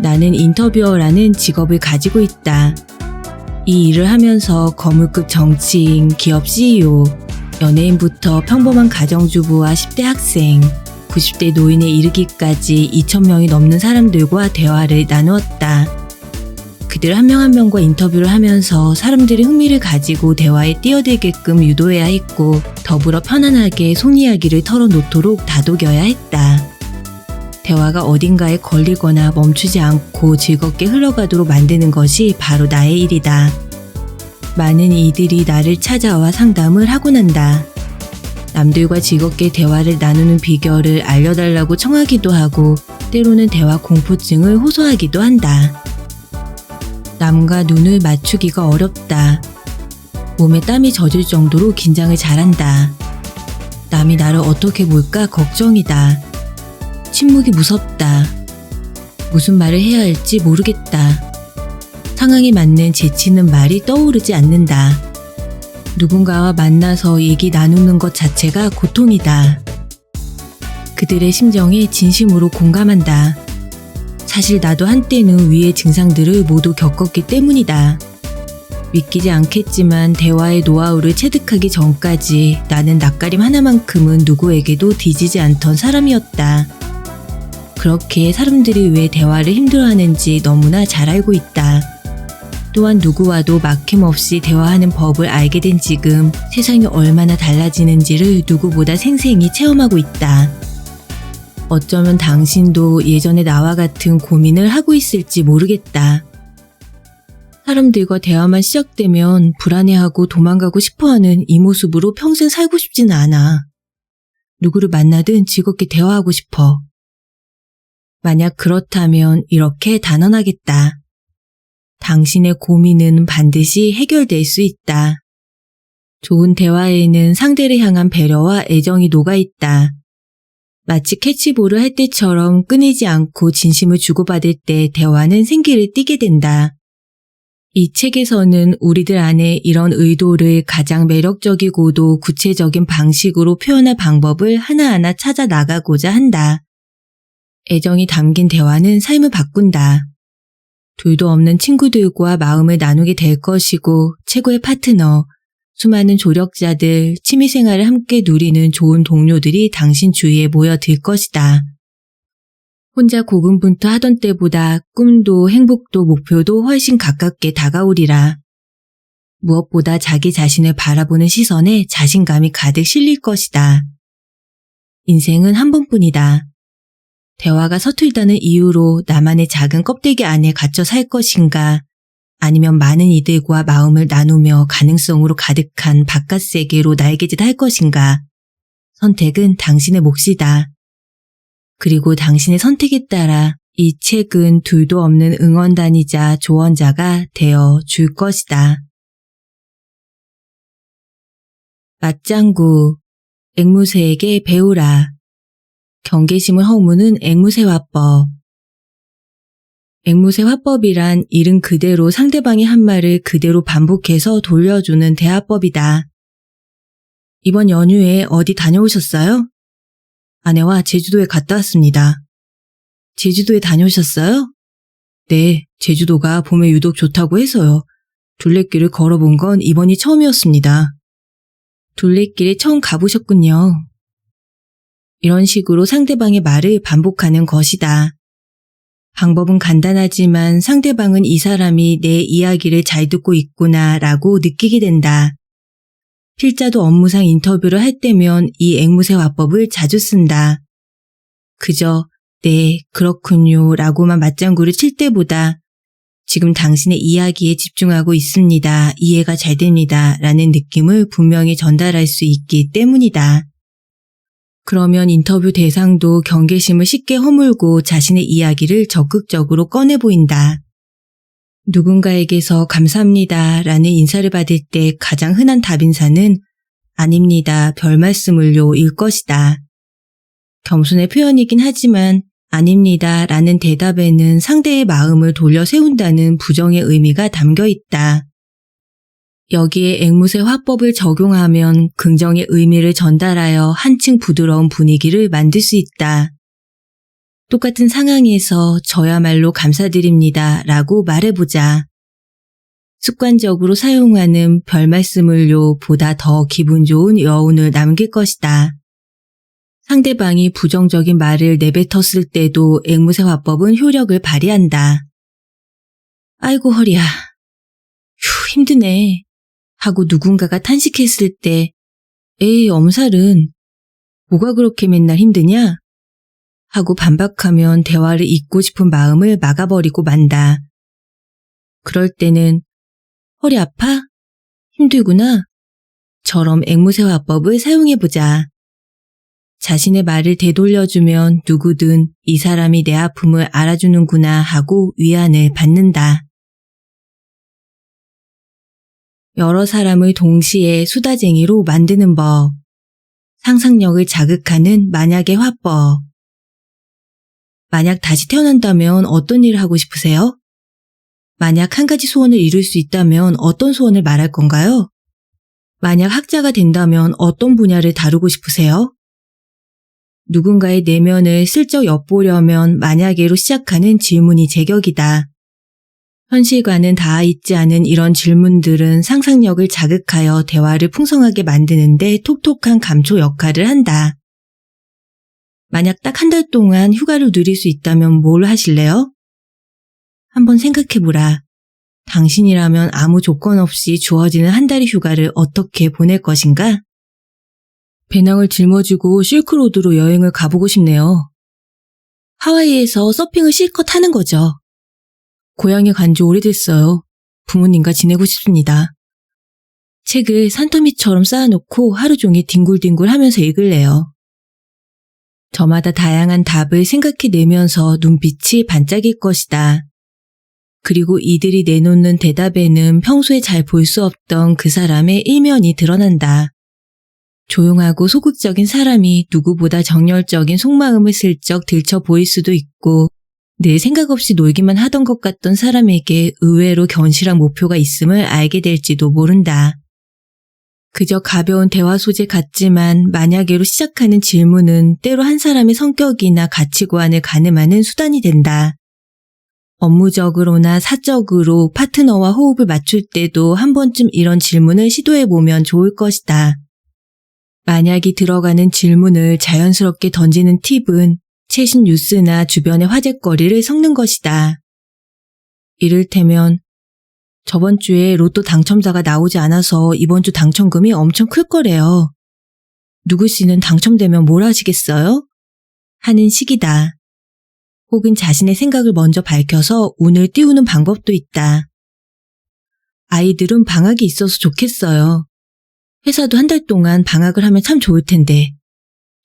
나는 인터뷰어라는 직업을 가지고 있다. 이 일을 하면서 거물급 정치인, 기업 CEO, 연예인부터 평범한 가정주부와 10대 학생, 90대 노인에 이르기까지 2,000명이 넘는 사람들과 대화를 나누었다. 그들 한 명 한 명과 인터뷰를 하면서 사람들이 흥미를 가지고 대화에 뛰어들게끔 유도해야 했고, 더불어 편안하게 속 이야기를 털어놓도록 다독여야 했다. 대화가 어딘가에 걸리거나 멈추지 않고 즐겁게 흘러가도록 만드는 것이 바로 나의 일이다. 많은 이들이 나를 찾아와 상담을 하고 난다. 남들과 즐겁게 대화를 나누는 비결을 알려달라고 청하기도 하고, 때로는 대화 공포증을 호소하기도 한다. 남과 눈을 맞추기가 어렵다. 몸에 땀이 젖을 정도로 긴장을 잘한다. 남이 나를 어떻게 볼까 걱정이다. 침묵이 무섭다. 무슨 말을 해야 할지 모르겠다. 상황에 맞는 재치있는 말이 떠오르지 않는다. 누군가와 만나서 얘기 나누는 것 자체가 고통이다. 그들의 심정에 진심으로 공감한다. 사실 나도 한때는 위의 증상들을 모두 겪었기 때문이다. 믿기지 않겠지만 대화의 노하우를 체득하기 전까지 나는 낯가림 하나만큼은 누구에게도 뒤지지 않던 사람이었다. 그렇게 사람들이 왜 대화를 힘들어하는지 너무나 잘 알고 있다. 또한 누구와도 막힘없이 대화하는 법을 알게 된 지금 세상이 얼마나 달라지는지를 누구보다 생생히 체험하고 있다. 어쩌면 당신도 예전에 나와 같은 고민을 하고 있을지 모르겠다. 사람들과 대화만 시작되면 불안해하고 도망가고 싶어하는 이 모습으로 평생 살고 싶지는 않아. 누구를 만나든 즐겁게 대화하고 싶어. 만약 그렇다면 이렇게 단언하겠다. 당신의 고민은 반드시 해결될 수 있다. 좋은 대화에는 상대를 향한 배려와 애정이 녹아있다. 마치 캐치볼을 할 때처럼 끊이지 않고 진심을 주고받을 때 대화는 생기를 띠게 된다. 이 책에서는 우리들 안에 이런 의도를 가장 매력적이고도 구체적인 방식으로 표현할 방법을 하나하나 찾아 나가고자 한다. 애정이 담긴 대화는 삶을 바꾼다. 둘도 없는 친구들과 마음을 나누게 될 것이고 최고의 파트너, 수많은 조력자들, 취미생활을 함께 누리는 좋은 동료들이 당신 주위에 모여들 것이다. 혼자 고군분투하던 때보다 꿈도 행복도 목표도 훨씬 가깝게 다가오리라. 무엇보다 자기 자신을 바라보는 시선에 자신감이 가득 실릴 것이다. 인생은 한 번뿐이다. 대화가 서툴다는 이유로 나만의 작은 껍데기 안에 갇혀 살 것인가, 아니면 많은 이들과 마음을 나누며 가능성으로 가득한 바깥 세계로 날개짓 할 것인가. 선택은 당신의 몫이다. 그리고 당신의 선택에 따라 이 책은 둘도 없는 응원단이자 조언자가 되어 줄 것이다. 맞장구, 앵무새에게 배우라. 경계심을 허무는 앵무새 화법. 앵무새 화법이란 이름 그대로 상대방의 한 말을 그대로 반복해서 돌려주는 대화법이다. 이번 연휴에 어디 다녀오셨어요? 아내와 제주도에 갔다 왔습니다. 제주도에 다녀오셨어요? 네, 제주도가 봄에 유독 좋다고 해서요. 둘레길을 걸어본 건 이번이 처음이었습니다. 둘레길에 처음 가보셨군요. 이런 식으로 상대방의 말을 반복하는 것이다. 방법은 간단하지만 상대방은 이 사람이 내 이야기를 잘 듣고 있구나 라고 느끼게 된다. 필자도 업무상 인터뷰를 할 때면 이 앵무새 화법을 자주 쓴다. 그저 네, 그렇군요 라고만 맞장구를 칠 때보다 지금 당신의 이야기에 집중하고 있습니다. 이해가 잘 됩니다. 라는 느낌을 분명히 전달할 수 있기 때문이다. 그러면 인터뷰 대상도 경계심을 쉽게 허물고 자신의 이야기를 적극적으로 꺼내 보인다. 누군가에게서 감사합니다 라는 인사를 받을 때 가장 흔한 답인사는 아닙니다, 별말씀을요 일 것이다. 겸손의 표현이긴 하지만 아닙니다 라는 대답에는 상대의 마음을 돌려 세운다는 부정의 의미가 담겨 있다. 여기에 앵무새 화법을 적용하면 긍정의 의미를 전달하여 한층 부드러운 분위기를 만들 수 있다. 똑같은 상황에서 저야말로 감사드립니다 라고 말해보자. 습관적으로 사용하는 별말씀을요 보다 더 기분 좋은 여운을 남길 것이다. 상대방이 부정적인 말을 내뱉었을 때도 앵무새 화법은 효력을 발휘한다. 아이고 허리야. 휴 힘드네. 하고 누군가가 탄식했을 때 에이 엄살은 뭐가 그렇게 맨날 힘드냐? 하고 반박하면 대화를 잇고 싶은 마음을 막아버리고 만다. 그럴 때는 허리 아파? 힘들구나? 처럼 앵무새 화법을 사용해보자. 자신의 말을 되돌려주면 누구든 이 사람이 내 아픔을 알아주는구나 하고 위안을 받는다. 여러 사람을 동시에 수다쟁이로 만드는 법. 상상력을 자극하는 만약의 화법. 만약 다시 태어난다면 어떤 일을 하고 싶으세요? 만약 한 가지 소원을 이룰 수 있다면 어떤 소원을 말할 건가요? 만약 학자가 된다면 어떤 분야를 다루고 싶으세요? 누군가의 내면을 슬쩍 엿보려면 만약에로 시작하는 질문이 제격이다. 현실과는 닿아 있지 않은 이런 질문들은 상상력을 자극하여 대화를 풍성하게 만드는 데 톡톡한 감초 역할을 한다. 만약 딱 한 달 동안 휴가를 누릴 수 있다면 뭘 하실래요? 한번 생각해보라. 당신이라면 아무 조건 없이 주어지는 한 달의 휴가를 어떻게 보낼 것인가? 배낭을 짊어지고 실크로드로 여행을 가보고 싶네요. 하와이에서 서핑을 실컷 하는 거죠. 고향에 간 지 오래됐어요. 부모님과 지내고 싶습니다. 책을 산더미처럼 쌓아놓고 하루 종일 뒹굴뒹굴 하면서 읽을래요. 저마다 다양한 답을 생각해내면서 눈빛이 반짝일 것이다. 그리고 이들이 내놓는 대답에는 평소에 잘 볼 수 없던 그 사람의 일면이 드러난다. 조용하고 소극적인 사람이 누구보다 정열적인 속마음을 슬쩍 들춰 보일 수도 있고 늘 생각 없이 놀기만 하던 것 같던 사람에게 의외로 견실한 목표가 있음을 알게 될지도 모른다. 그저 가벼운 대화 소재 같지만 만약에로 시작하는 질문은 때로 한 사람의 성격이나 가치관을 가늠하는 수단이 된다. 업무적으로나 사적으로 파트너와 호흡을 맞출 때도 한 번쯤 이런 질문을 시도해보면 좋을 것이다. 만약이 들어가는 질문을 자연스럽게 던지는 팁은 최신 뉴스나 주변의 화제거리를 섞는 것이다. 이를테면 저번 주에 로또 당첨자가 나오지 않아서 이번 주 당첨금이 엄청 클 거래요. 누구 씨는 당첨되면 뭘 하시겠어요? 하는 식이다. 혹은 자신의 생각을 먼저 밝혀서 운을 띄우는 방법도 있다. 아이들은 방학이 있어서 좋겠어요. 회사도 한 달 동안 방학을 하면 참 좋을 텐데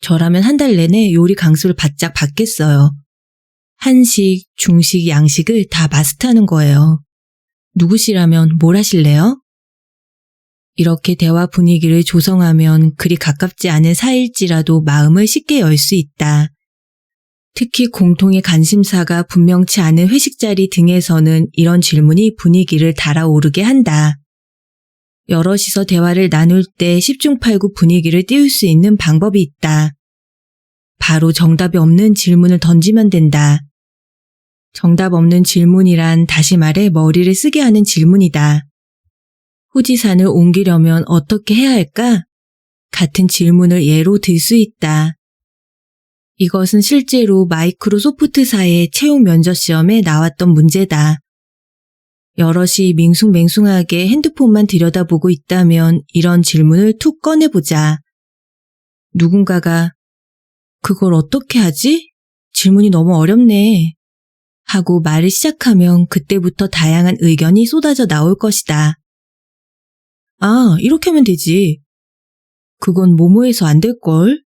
저라면 한 달 내내 요리 강습을 바짝 받겠어요. 한식, 중식, 양식을 다 마스터하는 거예요. 누구시라면 뭘 하실래요? 이렇게 대화 분위기를 조성하면 그리 가깝지 않은 사이일지라도 마음을 쉽게 열 수 있다. 특히 공통의 관심사가 분명치 않은 회식 자리 등에서는 이런 질문이 분위기를 달아오르게 한다. 여럿이서 대화를 나눌 때 10중 8구 분위기를 띄울 수 있는 방법이 있다. 바로 정답이 없는 질문을 던지면 된다. 정답 없는 질문이란 다시 말해 머리를 쓰게 하는 질문이다. 후지산을 옮기려면 어떻게 해야 할까? 같은 질문을 예로 들 수 있다. 이것은 실제로 마이크로소프트사의 채용 면접 시험에 나왔던 문제다. 여럿이 밍숭맹숭하게 핸드폰만 들여다보고 있다면 이런 질문을 툭 꺼내보자. 누군가가 그걸 어떻게 하지? 질문이 너무 어렵네. 하고 말을 시작하면 그때부터 다양한 의견이 쏟아져 나올 것이다. 아, 이렇게 하면 되지. 그건 뭐뭐해서 안 될걸?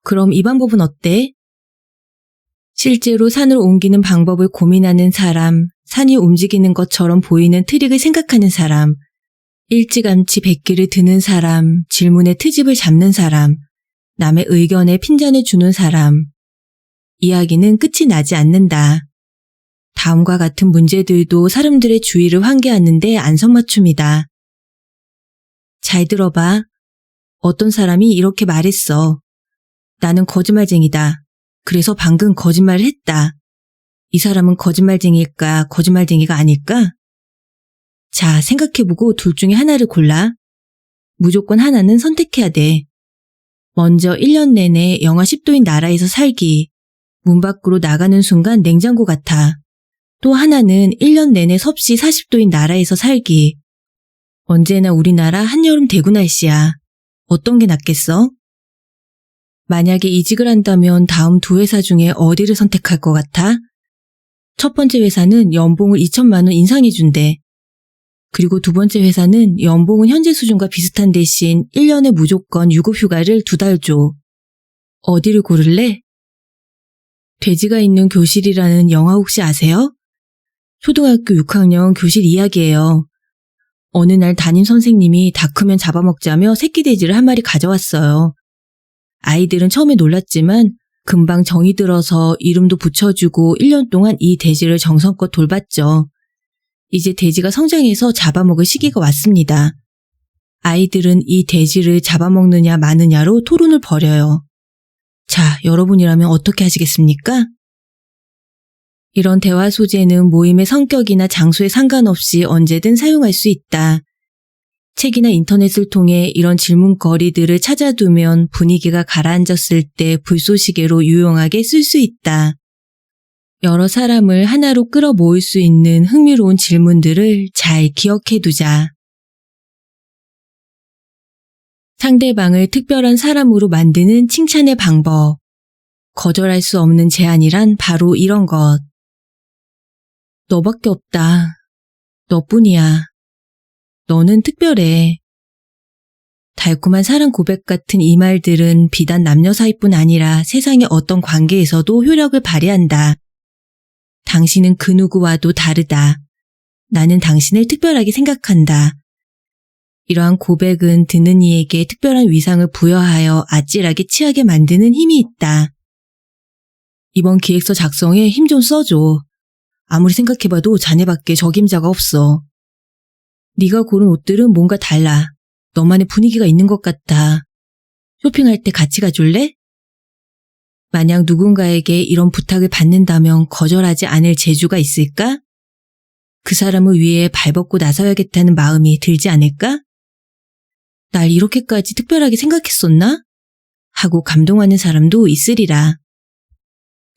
그럼 이 방법은 어때? 실제로 산을 옮기는 방법을 고민하는 사람, 산이 움직이는 것처럼 보이는 트릭을 생각하는 사람, 일찌감치 백기를 드는 사람, 질문의 트집을 잡는 사람, 남의 의견에 핀잔을 주는 사람. 이야기는 끝이 나지 않는다. 다음과 같은 문제들도 사람들의 주의를 환기하는 데 안성맞춤이다. 잘 들어봐. 어떤 사람이 이렇게 말했어. 나는 거짓말쟁이다. 그래서 방금 거짓말을 했다. 이 사람은 거짓말쟁이일까, 거짓말쟁이가 아닐까? 자, 생각해보고 둘 중에 하나를 골라. 무조건 하나는 선택해야 돼. 먼저 1년 내내 영하 10도인 나라에서 살기. 문 밖으로 나가는 순간 냉장고 같아. 또 하나는 1년 내내 섭씨 40도인 나라에서 살기. 언제나 우리나라 한여름 대구 날씨야. 어떤 게 낫겠어? 만약에 이직을 한다면 다음 두 회사 중에 어디를 선택할 것 같아? 첫 번째 회사는 연봉을 2천만 원 인상해준대. 그리고 두 번째 회사는 연봉은 현재 수준과 비슷한 대신 1년에 무조건 유급휴가를 2달 줘. 어디를 고를래? 돼지가 있는 교실이라는 영화 혹시 아세요? 초등학교 6학년 교실 이야기예요. 어느 날 담임 선생님이 다 크면 잡아먹자며 새끼 돼지를 한 마리 가져왔어요. 아이들은 처음에 놀랐지만 금방 정이 들어서 이름도 붙여주고 1년 동안 이 돼지를 정성껏 돌봤죠. 이제 돼지가 성장해서 잡아먹을 시기가 왔습니다. 아이들은 이 돼지를 잡아먹느냐 마느냐로 토론을 벌여요. 자, 여러분이라면 어떻게 하시겠습니까? 이런 대화 소재는 모임의 성격이나 장소에 상관없이 언제든 사용할 수 있다. 책이나 인터넷을 통해 이런 질문거리들을 찾아두면 분위기가 가라앉았을 때 불쏘시개로 유용하게 쓸 수 있다. 여러 사람을 하나로 끌어모을 수 있는 흥미로운 질문들을 잘 기억해두자. 상대방을 특별한 사람으로 만드는 칭찬의 방법. 거절할 수 없는 제안이란 바로 이런 것. 너밖에 없다. 너뿐이야. 너는 특별해. 달콤한 사랑 고백 같은 이 말들은 비단 남녀 사이뿐 아니라 세상의 어떤 관계에서도 효력을 발휘한다. 당신은 그 누구와도 다르다. 나는 당신을 특별하게 생각한다. 이러한 고백은 듣는 이에게 특별한 위상을 부여하여 아찔하게 취하게 만드는 힘이 있다. 이번 기획서 작성에 힘 좀 써줘. 아무리 생각해봐도 자네밖에 적임자가 없어. 네가 고른 옷들은 뭔가 달라. 너만의 분위기가 있는 것 같아. 쇼핑할 때 같이 가줄래? 만약 누군가에게 이런 부탁을 받는다면 거절하지 않을 재주가 있을까? 그 사람을 위해 발벗고 나서야겠다는 마음이 들지 않을까? 날 이렇게까지 특별하게 생각했었나? 하고 감동하는 사람도 있으리라.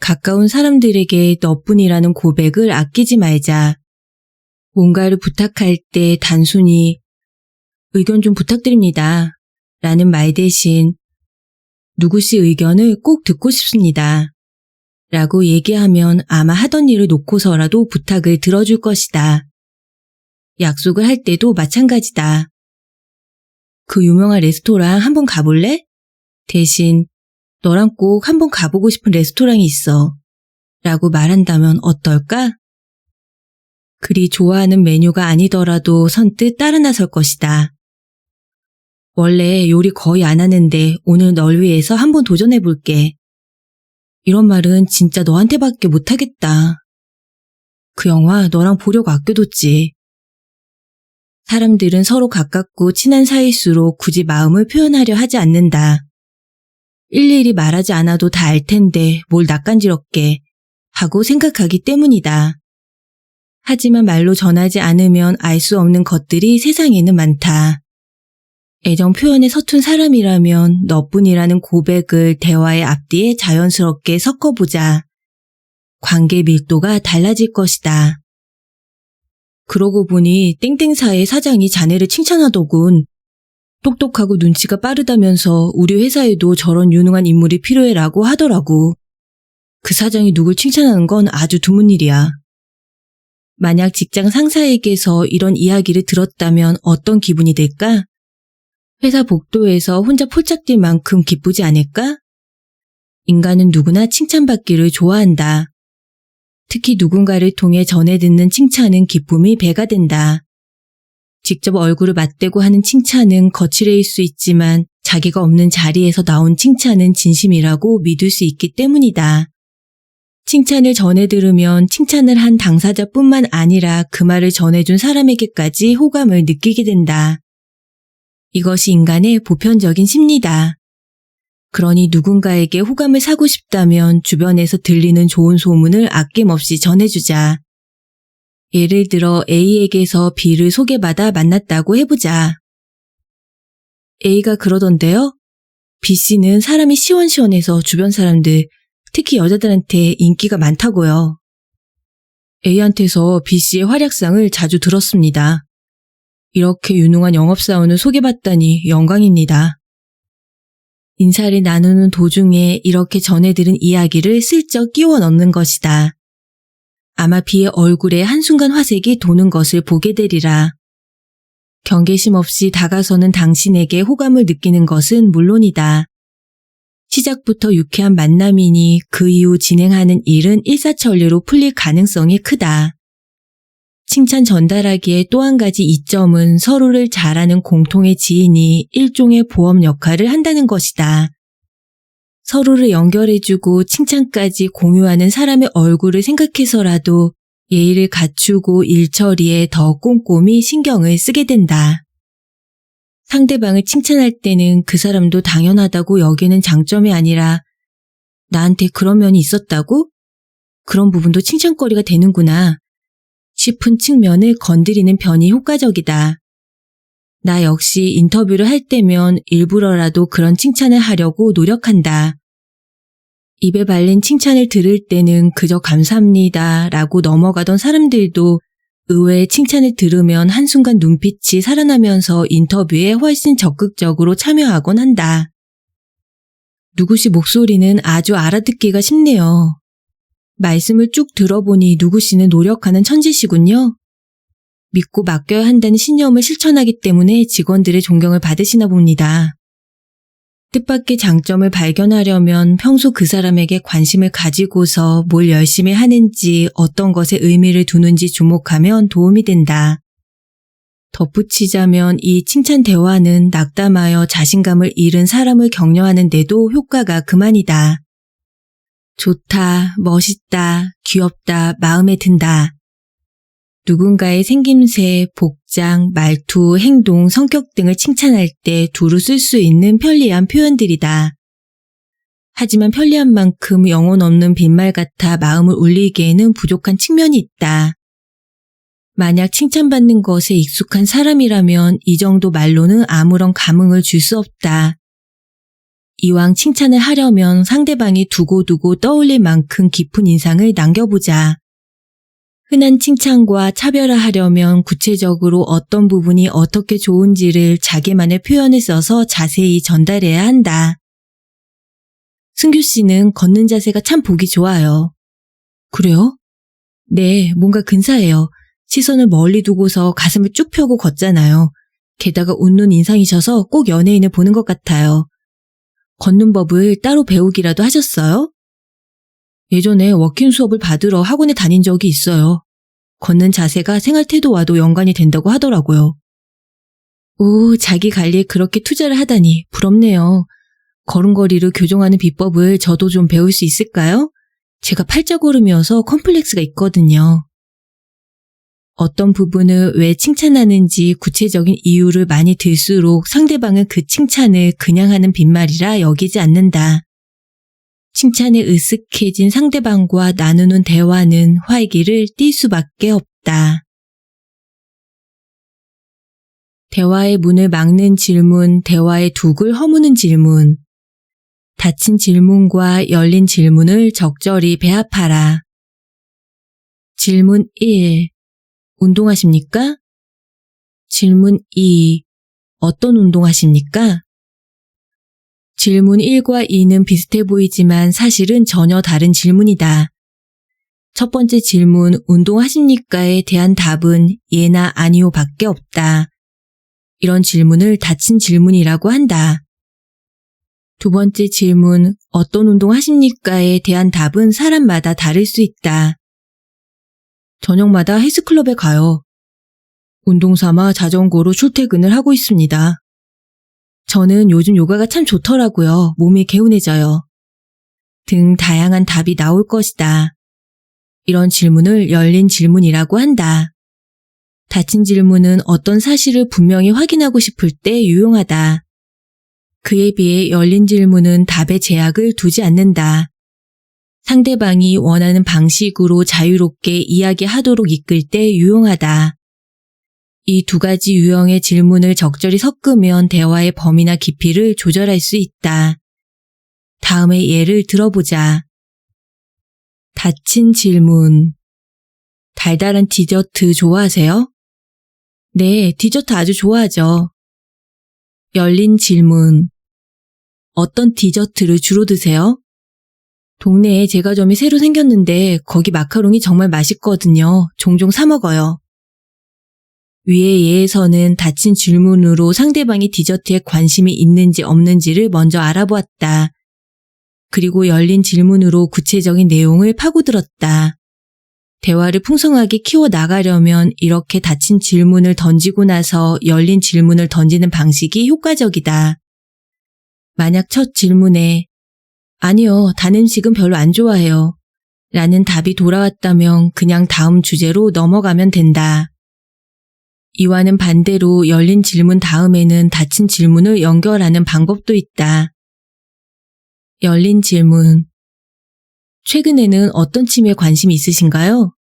가까운 사람들에게 너뿐이라는 고백을 아끼지 말자. 뭔가를 부탁할 때 단순히 의견 좀 부탁드립니다. 라는 말 대신 누구씨 의견을 꼭 듣고 싶습니다. 라고 얘기하면 아마 하던 일을 놓고서라도 부탁을 들어줄 것이다. 약속을 할 때도 마찬가지다. 그 유명한 레스토랑 한번 가볼래? 대신 너랑 꼭 한번 가보고 싶은 레스토랑이 있어. 라고 말한다면 어떨까? 그리 좋아하는 메뉴가 아니더라도 선뜻 따라 나설 것이다. 원래 요리 거의 안 하는데 오늘 널 위해서 한번 도전해볼게. 이런 말은 진짜 너한테밖에 못하겠다. 그 영화 너랑 보려고 아껴뒀지. 사람들은 서로 가깝고 친한 사이일수록 굳이 마음을 표현하려 하지 않는다. 일일이 말하지 않아도 다 알 텐데 뭘 낯간지럽게 하고 생각하기 때문이다. 하지만 말로 전하지 않으면 알 수 없는 것들이 세상에는 많다. 애정 표현에 서툰 사람이라면 너뿐이라는 고백을 대화의 앞뒤에 자연스럽게 섞어보자. 관계 밀도가 달라질 것이다. 그러고 보니 땡땡사의 사장이 자네를 칭찬하더군. 똑똑하고 눈치가 빠르다면서 우리 회사에도 저런 유능한 인물이 필요해라고 하더라고. 그 사장이 누굴 칭찬하는 건 아주 드문 일이야. 만약 직장 상사에게서 이런 이야기를 들었다면 어떤 기분이 들까? 회사 복도에서 혼자 폴짝 뛸 만큼 기쁘지 않을까? 인간은 누구나 칭찬받기를 좋아한다. 특히 누군가를 통해 전해 듣는 칭찬은 기쁨이 배가 된다. 직접 얼굴을 맞대고 하는 칭찬은 거칠해일 수 있지만 자기가 없는 자리에서 나온 칭찬은 진심이라고 믿을 수 있기 때문이다. 칭찬을 전해 들으면 칭찬을 한 당사자뿐만 아니라 그 말을 전해준 사람에게까지 호감을 느끼게 된다. 이것이 인간의 보편적인 심리다. 그러니 누군가에게 호감을 사고 싶다면 주변에서 들리는 좋은 소문을 아낌없이 전해주자. 예를 들어 A에게서 B를 소개받아 만났다고 해보자. A가 그러던데요? B씨는 사람이 시원시원해서 주변 사람들, 특히 여자들한테 인기가 많다고요. A한테서 B씨의 활약상을 자주 들었습니다. 이렇게 유능한 영업사원을 소개받다니 영광입니다. 인사를 나누는 도중에 이렇게 전해들은 이야기를 슬쩍 끼워 넣는 것이다. 아마 B의 얼굴에 한순간 화색이 도는 것을 보게 되리라. 경계심 없이 다가서는 당신에게 호감을 느끼는 것은 물론이다. 시작부터 유쾌한 만남이니 그 이후 진행하는 일은 일사천리로 풀릴 가능성이 크다. 칭찬 전달하기에 또 한 가지 이점은 서로를 잘 아는 공통의 지인이 일종의 보험 역할을 한다는 것이다. 서로를 연결해주고 칭찬까지 공유하는 사람의 얼굴을 생각해서라도 예의를 갖추고 일 처리에 더 꼼꼼히 신경을 쓰게 된다. 상대방을 칭찬할 때는 그 사람도 당연하다고 여기는 장점이 아니라 나한테 그런 면이 있었다고? 그런 부분도 칭찬거리가 되는구나 싶은 측면을 건드리는 편이 효과적이다. 나 역시 인터뷰를 할 때면 일부러라도 그런 칭찬을 하려고 노력한다. 입에 발린 칭찬을 들을 때는 그저 감사합니다 라고 넘어가던 사람들도 의외의 칭찬을 들으면 한순간 눈빛이 살아나면서 인터뷰에 훨씬 적극적으로 참여하곤 한다. 누구씨 목소리는 아주 알아듣기가 쉽네요. 말씀을 쭉 들어보니 누구씨는 노력하는 천재시군요. 믿고 맡겨야 한다는 신념을 실천하기 때문에 직원들의 존경을 받으시나 봅니다. 뜻밖의 장점을 발견하려면 평소 그 사람에게 관심을 가지고서 뭘 열심히 하는지 어떤 것에 의미를 두는지 주목하면 도움이 된다. 덧붙이자면 이 칭찬 대화는 낙담하여 자신감을 잃은 사람을 격려하는 데도 효과가 그만이다. 좋다, 멋있다, 귀엽다, 마음에 든다. 누군가의 생김새, 복장, 말투, 행동, 성격 등을 칭찬할 때 두루 쓸 수 있는 편리한 표현들이다. 하지만 편리한 만큼 영혼 없는 빈말 같아 마음을 울리기에는 부족한 측면이 있다. 만약 칭찬받는 것에 익숙한 사람이라면 이 정도 말로는 아무런 감흥을 줄 수 없다. 이왕 칭찬을 하려면 상대방이 두고두고 떠올릴 만큼 깊은 인상을 남겨보자. 흔한 칭찬과 차별화하려면 구체적으로 어떤 부분이 어떻게 좋은지를 자기만의 표현을 써서 자세히 전달해야 한다. 승규 씨는 걷는 자세가 참 보기 좋아요. 그래요? 네, 뭔가 근사해요. 시선을 멀리 두고서 가슴을 쭉 펴고 걷잖아요. 게다가 웃는 인상이셔서 꼭 연예인을 보는 것 같아요. 걷는 법을 따로 배우기라도 하셨어요? 예전에 워킹 수업을 받으러 학원에 다닌 적이 있어요. 걷는 자세가 생활 태도와도 연관이 된다고 하더라고요. 오, 자기 관리에 그렇게 투자를 하다니 부럽네요. 걸음걸이를 교정하는 비법을 저도 좀 배울 수 있을까요? 제가 팔자걸음이어서 컴플렉스가 있거든요. 어떤 부분을 왜 칭찬하는지 구체적인 이유를 많이 들수록 상대방은 그 칭찬을 그냥 하는 빈말이라 여기지 않는다. 칭찬에 으쓱해진 상대방과 나누는 대화는 활기를 띨 수밖에 없다. 대화의 문을 막는 질문, 대화의 둑을 허무는 질문. 닫힌 질문과 열린 질문을 적절히 배합하라. 질문 1. 운동하십니까? 질문 2. 어떤 운동하십니까? 질문 1과 2는 비슷해 보이지만 사실은 전혀 다른 질문이다. 첫 번째 질문 운동하십니까에 대한 답은 예나 아니요 밖에 없다. 이런 질문을 닫힌 질문이라고 한다. 두 번째 질문 어떤 운동 하십니까에 대한 답은 사람마다 다를 수 있다. 저녁마다 헬스클럽에 가요. 운동 삼아 자전거로 출퇴근을 하고 있습니다. 저는 요즘 요가가 참 좋더라고요. 몸이 개운해져요. 등 다양한 답이 나올 것이다. 이런 질문을 열린 질문이라고 한다. 닫힌 질문은 어떤 사실을 분명히 확인하고 싶을 때 유용하다. 그에 비해 열린 질문은 답에 제약을 두지 않는다. 상대방이 원하는 방식으로 자유롭게 이야기하도록 이끌 때 유용하다. 이 두 가지 유형의 질문을 적절히 섞으면 대화의 범위나 깊이를 조절할 수 있다. 다음의 예를 들어보자. 닫힌 질문. 달달한 디저트 좋아하세요? 네, 디저트 아주 좋아하죠. 열린 질문. 어떤 디저트를 주로 드세요? 동네에 제과점이 새로 생겼는데 거기 마카롱이 정말 맛있거든요. 종종 사 먹어요. 위의 예에서는 닫힌 질문으로 상대방이 디저트에 관심이 있는지 없는지를 먼저 알아보았다. 그리고 열린 질문으로 구체적인 내용을 파고들었다. 대화를 풍성하게 키워나가려면 이렇게 닫힌 질문을 던지고 나서 열린 질문을 던지는 방식이 효과적이다. 만약 첫 질문에 아니요, 단 음식은 별로 안 좋아해요 라는 답이 돌아왔다면 그냥 다음 주제로 넘어가면 된다. 이와는 반대로 열린 질문 다음에는 닫힌 질문을 연결하는 방법도 있다. 열린 질문. 최근에는 어떤 취미에 관심이 있으신가요?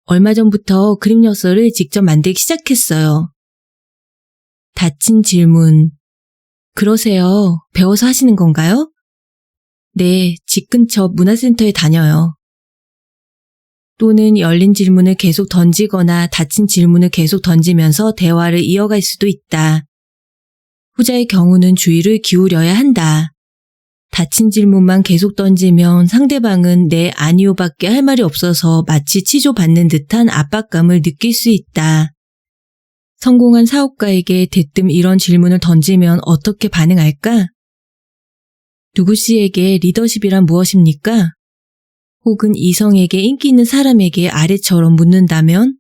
얼마 전부터 그림 엽서를 직접 만들기 시작했어요. 닫힌 질문. 그러세요. 배워서 하시는 건가요? 네, 집 근처 문화센터에 다녀요. 또는 열린 질문을 계속 던지거나 닫힌 질문을 계속 던지면서 대화를 이어갈 수도 있다. 후자의 경우는 주의를 기울여야 한다. 닫힌 질문만 계속 던지면 상대방은 네, 아니요밖에 할 말이 없어서 마치 치조받는 듯한 압박감을 느낄 수 있다. 성공한 사업가에게 대뜸 이런 질문을 던지면 어떻게 반응할까? 누구 씨에게 리더십이란 무엇입니까? 혹은 이성에게 인기 있는 사람에게 아래처럼 묻는다면?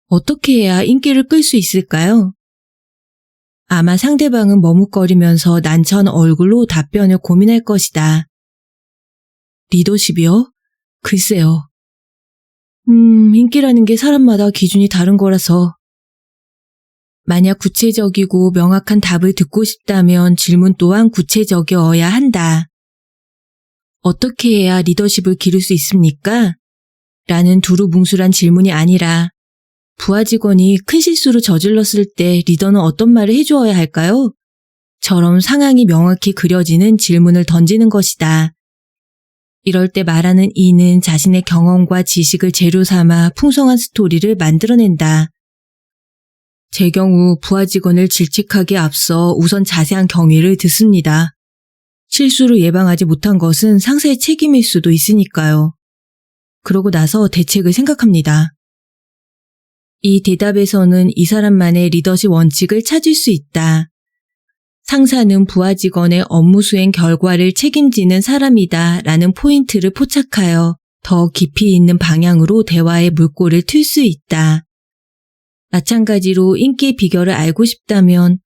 어떻게 해야 인기를 끌 수 있을까요? 아마 상대방은 머뭇거리면서 난처한 얼굴로 답변을 고민할 것이다. 리더십이요? 글쎄요. 인기라는 게 사람마다 기준이 다른 거라서. 만약 구체적이고 명확한 답을 듣고 싶다면 질문 또한 구체적이어야 한다. 어떻게 해야 리더십을 기를 수 있습니까? 라는 두루뭉술한 질문이 아니라 부하 직원이 큰 실수를 저질렀을 때 리더는 어떤 말을 해주어야 할까요? 처럼 상황이 명확히 그려지는 질문을 던지는 것이다. 이럴 때 말하는 이는 자신의 경험과 지식을 재료 삼아 풍성한 스토리를 만들어낸다. 제 경우 부하 직원을 질책하기에 앞서 우선 자세한 경위를 듣습니다. 실수를 예방하지 못한 것은 상사의 책임일 수도 있으니까요. 그러고 나서 대책을 생각합니다. 이 대답에서는 이 사람만의 리더십 원칙을 찾을 수 있다. 상사는 부하 직원의 업무 수행 결과를 책임지는 사람이다 라는 포인트를 포착하여 더 깊이 있는 방향으로 대화의 물꼬를 틀 수 있다. 마찬가지로 인기의 비결을 알고 싶다면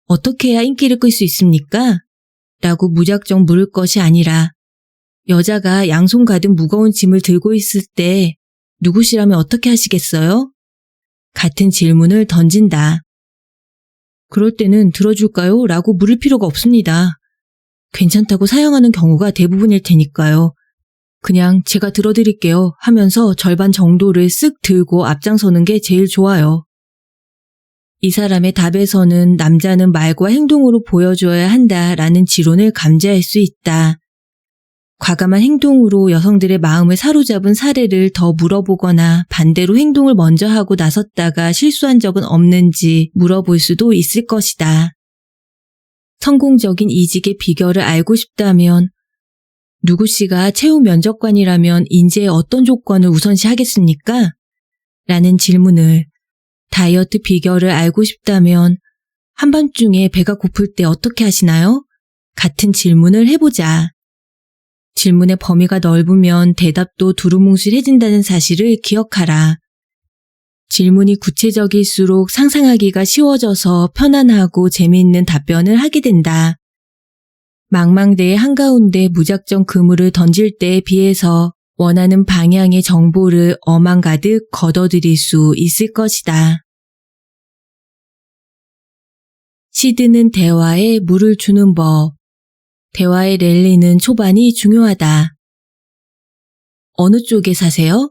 어떻게 해야 인기를 끌 수 있습니까? 라고 무작정 물을 것이 아니라 여자가 양손 가득 무거운 짐을 들고 있을 때 누구시라면 어떻게 하시겠어요? 같은 질문을 던진다. 그럴 때는 들어줄까요? 라고 물을 필요가 없습니다. 괜찮다고 사양하는 경우가 대부분일 테니까요. 그냥 제가 들어드릴게요 하면서 절반 정도를 쓱 들고 앞장서는 게 제일 좋아요. 이 사람의 답에서는 남자는 말과 행동으로 보여줘야 한다라는 지론을 감지할 수 있다. 과감한 행동으로 여성들의 마음을 사로잡은 사례를 더 물어보거나 반대로 행동을 먼저 하고 나섰다가 실수한 적은 없는지 물어볼 수도 있을 것이다. 성공적인 이직의 비결을 알고 싶다면 누구 씨가 채용 면접관이라면 인재의 어떤 조건을 우선시하겠습니까? 라는 질문을 다이어트 비결을 알고 싶다면 한밤중에 배가 고플 때 어떻게 하시나요? 같은 질문을 해보자. 질문의 범위가 넓으면 대답도 두루뭉술해진다는 사실을 기억하라. 질문이 구체적일수록 상상하기가 쉬워져서 편안하고 재미있는 답변을 하게 된다. 망망대해 한가운데 무작정 그물을 던질 때에 비해서 원하는 방향의 정보를 어망 가득 걷어들일 수 있을 것이다. 시드는 대화에 물을 주는 법. 대화의 랠리는 초반이 중요하다. 어느 쪽에 사세요?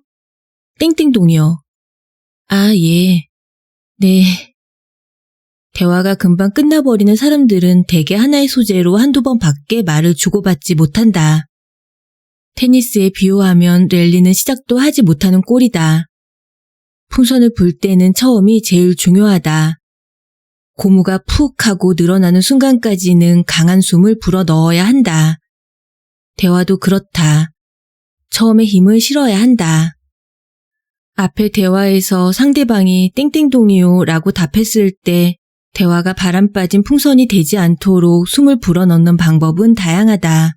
땡땡동이요. 아, 예. 네. 대화가 금방 끝나버리는 사람들은 대개 하나의 소재로 한두 번 밖에 말을 주고받지 못한다. 테니스에 비유하면 랠리는 시작도 하지 못하는 꼴이다. 풍선을 불 때는 처음이 제일 중요하다. 고무가 푹 하고 늘어나는 순간까지는 강한 숨을 불어 넣어야 한다. 대화도 그렇다. 처음에 힘을 실어야 한다. 앞에 대화에서 상대방이 땡땡동이요 라고 답했을 때 대화가 바람 빠진 풍선이 되지 않도록 숨을 불어넣는 방법은 다양하다.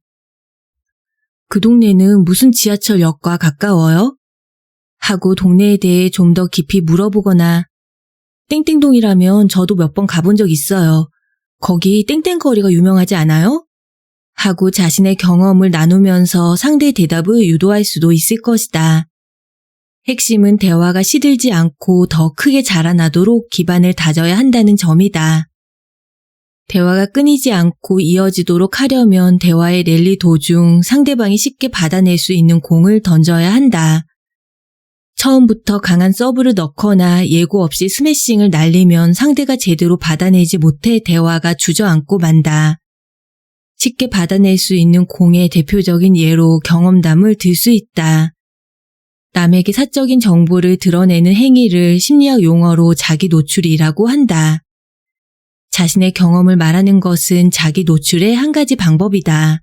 그 동네는 무슨 지하철역과 가까워요? 하고 동네에 대해 좀 더 깊이 물어보거나 땡땡동이라면 저도 몇 번 가본 적 있어요. 거기 땡땡거리가 유명하지 않아요? 하고 자신의 경험을 나누면서 상대의 대답을 유도할 수도 있을 것이다. 핵심은 대화가 시들지 않고 더 크게 자라나도록 기반을 다져야 한다는 점이다. 대화가 끊이지 않고 이어지도록 하려면 대화의 랠리 도중 상대방이 쉽게 받아낼 수 있는 공을 던져야 한다. 처음부터 강한 서브를 넣거나 예고 없이 스매싱을 날리면 상대가 제대로 받아내지 못해 대화가 주저앉고 만다. 쉽게 받아낼 수 있는 공의 대표적인 예로 경험담을 들 수 있다. 남에게 사적인 정보를 드러내는 행위를 심리학 용어로 자기 노출이라고 한다. 자신의 경험을 말하는 것은 자기 노출의 한 가지 방법이다.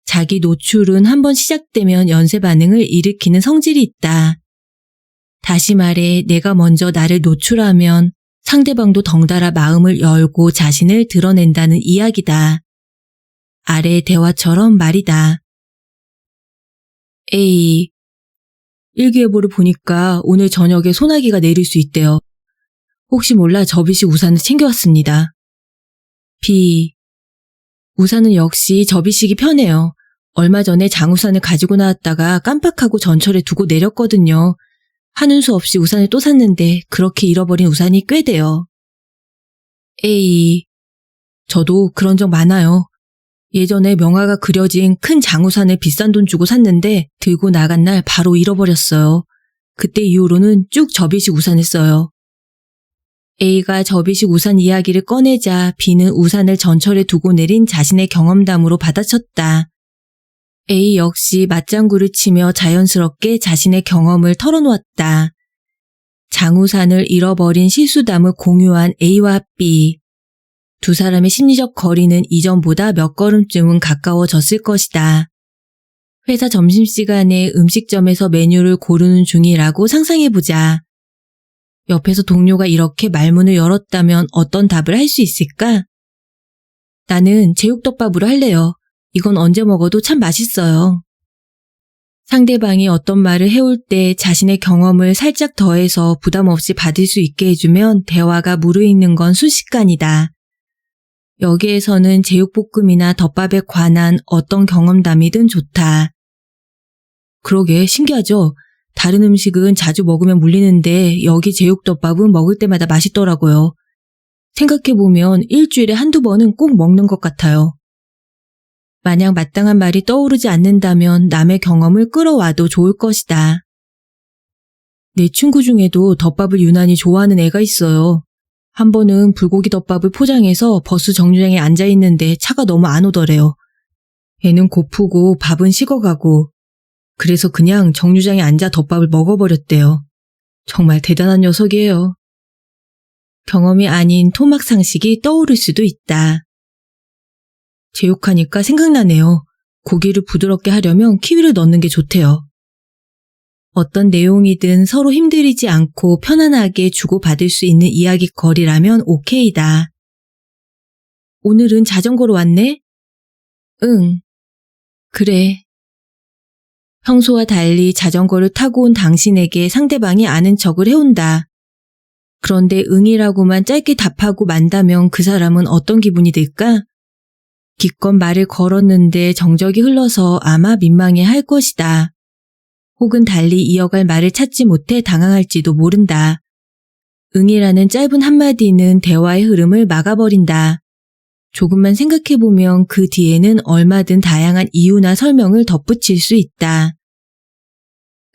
자기 노출은 한번 시작되면 연쇄 반응을 일으키는 성질이 있다. 다시 말해 내가 먼저 나를 노출하면 상대방도 덩달아 마음을 열고 자신을 드러낸다는 이야기다. 아래의 대화처럼 말이다. A. 일기예보를 보니까 오늘 저녁에 소나기가 내릴 수 있대요. 혹시 몰라 접이식 우산을 챙겨왔습니다. B. 우산은 역시 접이식이 편해요. 얼마 전에 장우산을 가지고 나왔다가 깜빡하고 전철에 두고 내렸거든요. 하는 수 없이 우산을 또 샀는데 그렇게 잃어버린 우산이 꽤 돼요. A. 저도 그런 적 많아요. 예전에 명화가 그려진 큰 장우산을 비싼 돈 주고 샀는데 들고 나간 날 바로 잃어버렸어요. 그때 이후로는 쭉 접이식 우산을 써요. A가 접이식 우산 이야기를 꺼내자 B는 우산을 전철에 두고 내린 자신의 경험담으로 받아쳤다. A 역시 맞장구를 치며 자연스럽게 자신의 경험을 털어놓았다. 장우산을 잃어버린 실수담을 공유한 A와 B. 두 사람의 심리적 거리는 이전보다 몇 걸음쯤은 가까워졌을 것이다. 회사 점심시간에 음식점에서 메뉴를 고르는 중이라고 상상해보자. 옆에서 동료가 이렇게 말문을 열었다면 어떤 답을 할 수 있을까? 나는 제육덮밥으로 할래요. 이건 언제 먹어도 참 맛있어요. 상대방이 어떤 말을 해올 때 자신의 경험을 살짝 더해서 부담 없이 받을 수 있게 해주면 대화가 무르익는 건 순식간이다. 여기에서는 제육볶음이나 덮밥에 관한 어떤 경험담이든 좋다. 그러게 신기하죠? 다른 음식은 자주 먹으면 물리는데 여기 제육덮밥은 먹을 때마다 맛있더라고요. 생각해보면 일주일에 한두 번은 꼭 먹는 것 같아요. 만약 마땅한 말이 떠오르지 않는다면 남의 경험을 끌어와도 좋을 것이다. 내 친구 중에도 덮밥을 유난히 좋아하는 애가 있어요. 한 번은 불고기 덮밥을 포장해서 버스 정류장에 앉아있는데 차가 너무 안 오더래요. 애는 고프고 밥은 식어가고 그래서 그냥 정류장에 앉아 덮밥을 먹어버렸대요. 정말 대단한 녀석이에요. 경험이 아닌 토막 상식이 떠오를 수도 있다. 제육하니까 생각나네요. 고기를 부드럽게 하려면 키위를 넣는 게 좋대요. 어떤 내용이든 서로 힘들이지 않고 편안하게 주고받을 수 있는 이야깃거리라면 오케이다. 오늘은 자전거로 왔네? 응. 그래. 평소와 달리 자전거를 타고 온 당신에게 상대방이 아는 척을 해온다. 그런데 응이라고만 짧게 답하고 만다면 그 사람은 어떤 기분이 들까? 기껏 말을 걸었는데 정적이 흘러서 아마 민망해할 것이다. 혹은 달리 이어갈 말을 찾지 못해 당황할지도 모른다. 응이라는 짧은 한마디는 대화의 흐름을 막아버린다. 조금만 생각해보면 그 뒤에는 얼마든 다양한 이유나 설명을 덧붙일 수 있다.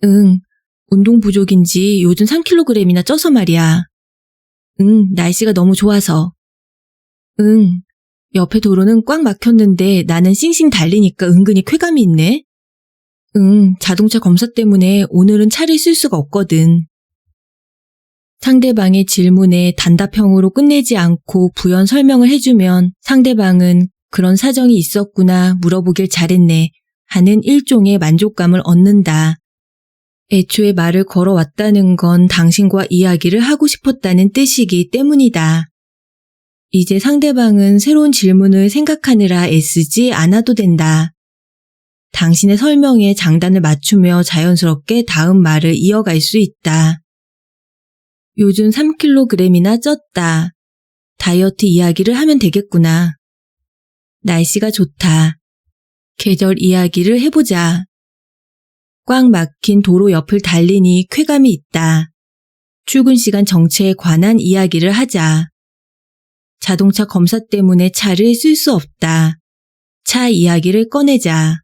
응, 운동 부족인지 요즘 3kg이나 쪄서 말이야. 응, 날씨가 너무 좋아서. 응, 옆에 도로는 꽉 막혔는데 나는 싱싱 달리니까 은근히 쾌감이 있네. 응, 자동차 검사 때문에 오늘은 차를 쓸 수가 없거든. 상대방의 질문에 단답형으로 끝내지 않고 부연 설명을 해주면 상대방은 그런 사정이 있었구나 물어보길 잘했네 하는 일종의 만족감을 얻는다. 애초에 말을 걸어왔다는 건 당신과 이야기를 하고 싶었다는 뜻이기 때문이다. 이제 상대방은 새로운 질문을 생각하느라 애쓰지 않아도 된다. 당신의 설명에 장단을 맞추며 자연스럽게 다음 말을 이어갈 수 있다. 요즘 3kg이나 쪘다. 다이어트 이야기를 하면 되겠구나. 날씨가 좋다. 계절 이야기를 해보자. 꽉 막힌 도로 옆을 달리니 쾌감이 있다. 출근 시간 정체에 관한 이야기를 하자. 자동차 검사 때문에 차를 쓸 수 없다. 차 이야기를 꺼내자.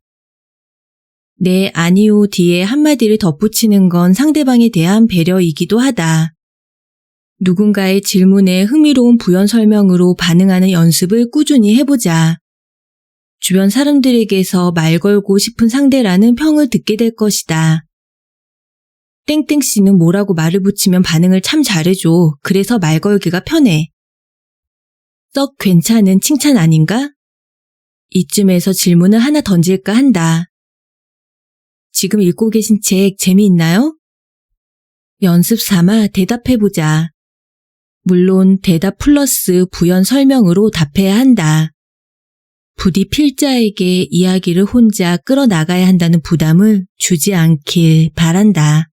네, 아니요 뒤에 한마디를 덧붙이는 건 상대방에 대한 배려이기도 하다. 누군가의 질문에 흥미로운 부연 설명으로 반응하는 연습을 꾸준히 해보자. 주변 사람들에게서 말 걸고 싶은 상대라는 평을 듣게 될 것이다. 땡땡씨는 뭐라고 말을 붙이면 반응을 참 잘해줘. 그래서 말 걸기가 편해. 썩 괜찮은 칭찬 아닌가? 이쯤에서 질문을 하나 던질까 한다. 지금 읽고 계신 책 재미있나요? 연습 삼아 대답해보자. 물론 대답 플러스 부연 설명으로 답해야 한다. 부디 필자에게 이야기를 혼자 끌어나가야 한다는 부담을 주지 않길 바란다.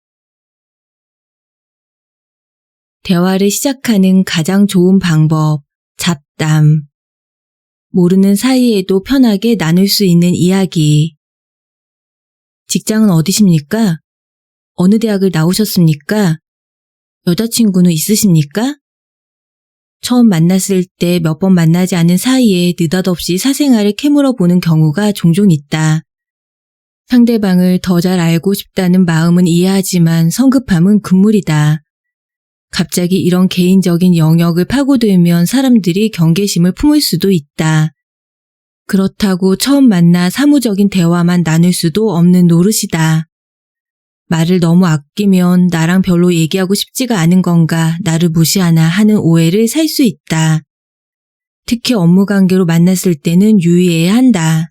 대화를 시작하는 가장 좋은 방법, 잡담. 모르는 사이에도 편하게 나눌 수 있는 이야기. 직장은 어디십니까? 어느 대학을 나오셨습니까? 여자친구는 있으십니까? 처음 만났을 때 몇 번 만나지 않은 사이에 느닷없이 사생활을 캐물어 보는 경우가 종종 있다. 상대방을 더 잘 알고 싶다는 마음은 이해하지만 성급함은 금물이다. 갑자기 이런 개인적인 영역을 파고들면 사람들이 경계심을 품을 수도 있다. 그렇다고 처음 만나 사무적인 대화만 나눌 수도 없는 노릇이다. 말을 너무 아끼면 나랑 별로 얘기하고 싶지가 않은 건가, 나를 무시하나 하는 오해를 살 수 있다. 특히 업무 관계로 만났을 때는 유의해야 한다.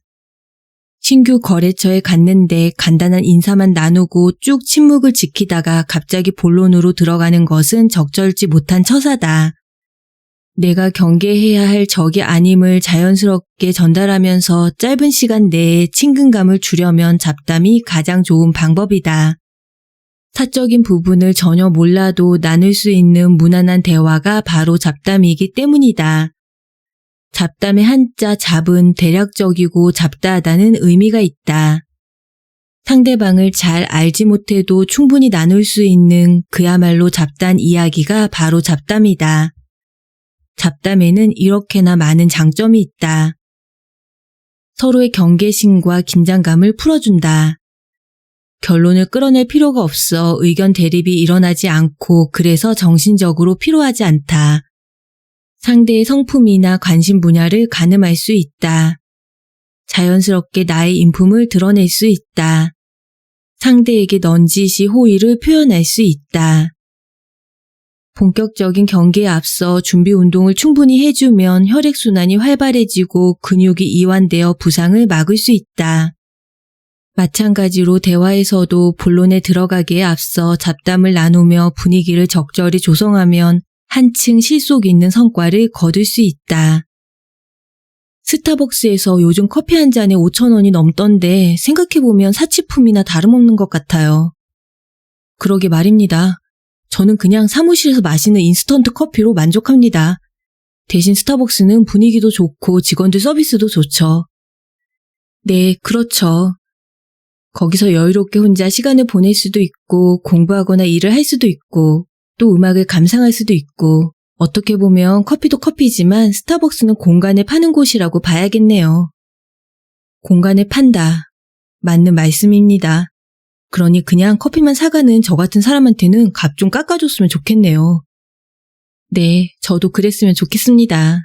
신규 거래처에 갔는데 간단한 인사만 나누고 쭉 침묵을 지키다가 갑자기 본론으로 들어가는 것은 적절치 못한 처사다. 내가 경계해야 할 적이 아님을 자연스럽게 전달하면서 짧은 시간 내에 친근감을 주려면 잡담이 가장 좋은 방법이다. 사적인 부분을 전혀 몰라도 나눌 수 있는 무난한 대화가 바로 잡담이기 때문이다. 잡담의 한자 잡은 대략적이고 잡다하다는 의미가 있다. 상대방을 잘 알지 못해도 충분히 나눌 수 있는 그야말로 잡다한 이야기가 바로 잡담이다. 잡담에는 이렇게나 많은 장점이 있다. 서로의 경계심과 긴장감을 풀어준다. 결론을 끌어낼 필요가 없어 의견 대립이 일어나지 않고 그래서 정신적으로 피로하지 않다. 상대의 성품이나 관심 분야를 가늠할 수 있다. 자연스럽게 나의 인품을 드러낼 수 있다. 상대에게 넌지시 호의를 표현할 수 있다. 본격적인 경기에 앞서 준비 운동을 충분히 해주면 혈액순환이 활발해지고 근육이 이완되어 부상을 막을 수 있다. 마찬가지로 대화에서도 본론에 들어가기에 앞서 잡담을 나누며 분위기를 적절히 조성하면 한층 실속 있는 성과를 거둘 수 있다. 스타벅스에서 요즘 커피 한 잔에 5,000원이 넘던데 생각해보면 사치품이나 다름없는 것 같아요. 그러게 말입니다. 저는 그냥 사무실에서 마시는 인스턴트 커피로 만족합니다. 대신 스타벅스는 분위기도 좋고 직원들 서비스도 좋죠. 네, 그렇죠. 거기서 여유롭게 혼자 시간을 보낼 수도 있고 공부하거나 일을 할 수도 있고 또 음악을 감상할 수도 있고 어떻게 보면 커피도 커피지만 스타벅스는 공간을 파는 곳이라고 봐야겠네요. 공간을 판다. 맞는 말씀입니다. 그러니 그냥 커피만 사가는 저 같은 사람한테는 값 좀 깎아줬으면 좋겠네요. 네, 저도 그랬으면 좋겠습니다.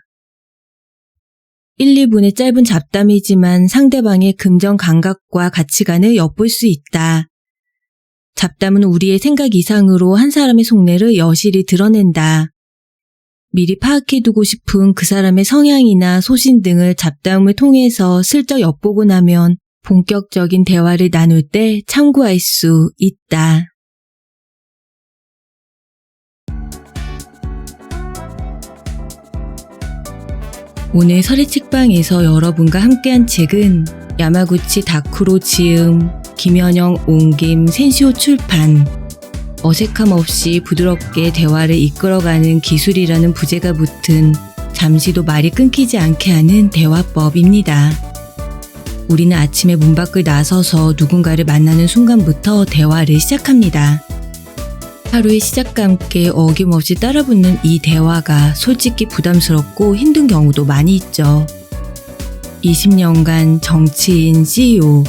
1, 2분의 짧은 잡담이지만 상대방의 금전 감각과 가치관을 엿볼 수 있다. 잡담은 우리의 생각 이상으로 한 사람의 속내를 여실히 드러낸다. 미리 파악해두고 싶은 그 사람의 성향이나 소신 등을 잡담을 통해서 슬쩍 엿보고 나면 본격적인 대화를 나눌 때 참고할 수 있다. 오늘 설의 책방에서 여러분과 함께한 책은 야마구치 다쿠로 지음, 김현영 옹김 센시오 출판, 어색함 없이 부드럽게 대화를 이끌어가는 기술이라는 부제가 붙은 잠시도 말이 끊기지 않게 하는 대화법입니다. 우리는 아침에 문 밖을 나서서 누군가를 만나는 순간부터 대화를 시작합니다. 하루의 시작과 함께 어김없이 따라붙는 이 대화가 솔직히 부담스럽고 힘든 경우도 많이 있죠. 20년간 정치인, CEO,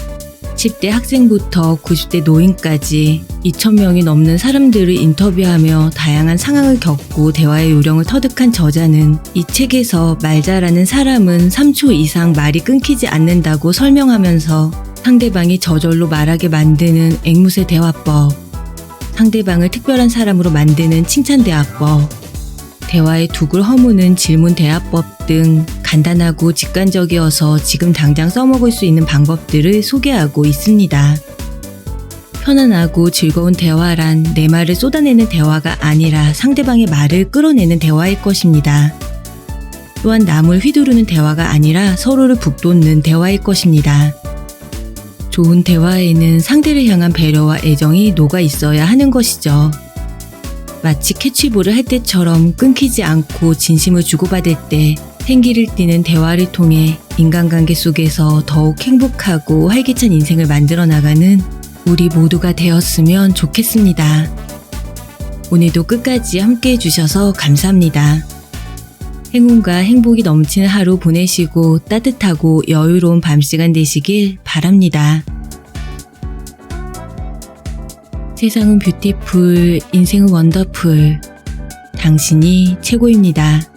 10대 학생부터 90대 노인까지 2,000명이 넘는 사람들을 인터뷰하며 다양한 상황을 겪고 대화의 요령을 터득한 저자는 이 책에서 말 잘하는 사람은 3초 이상 말이 끊기지 않는다고 설명하면서 상대방이 저절로 말하게 만드는 앵무새 대화법, 상대방을 특별한 사람으로 만드는 칭찬 대화법, 대화의 둑을 허무는 질문 대화법 등 간단하고 직관적이어서 지금 당장 써먹을 수 있는 방법들을 소개하고 있습니다. 편안하고 즐거운 대화란 내 말을 쏟아내는 대화가 아니라 상대방의 말을 끌어내는 대화일 것입니다. 또한 남을 휘두르는 대화가 아니라 서로를 북돋는 대화일 것입니다. 좋은 대화에는 상대를 향한 배려와 애정이 녹아 있어야 하는 것이죠. 마치 캐치볼을 할 때처럼 끊기지 않고 진심을 주고받을 때 생기를 띠는 대화를 통해 인간관계 속에서 더욱 행복하고 활기찬 인생을 만들어 나가는 우리 모두가 되었으면 좋겠습니다. 오늘도 끝까지 함께 해주셔서 감사합니다. 행운과 행복이 넘치는 하루 보내시고 따뜻하고 여유로운 밤시간 되시길 바랍니다. 세상은 뷰티풀, 인생은 원더풀. 당신이 최고입니다.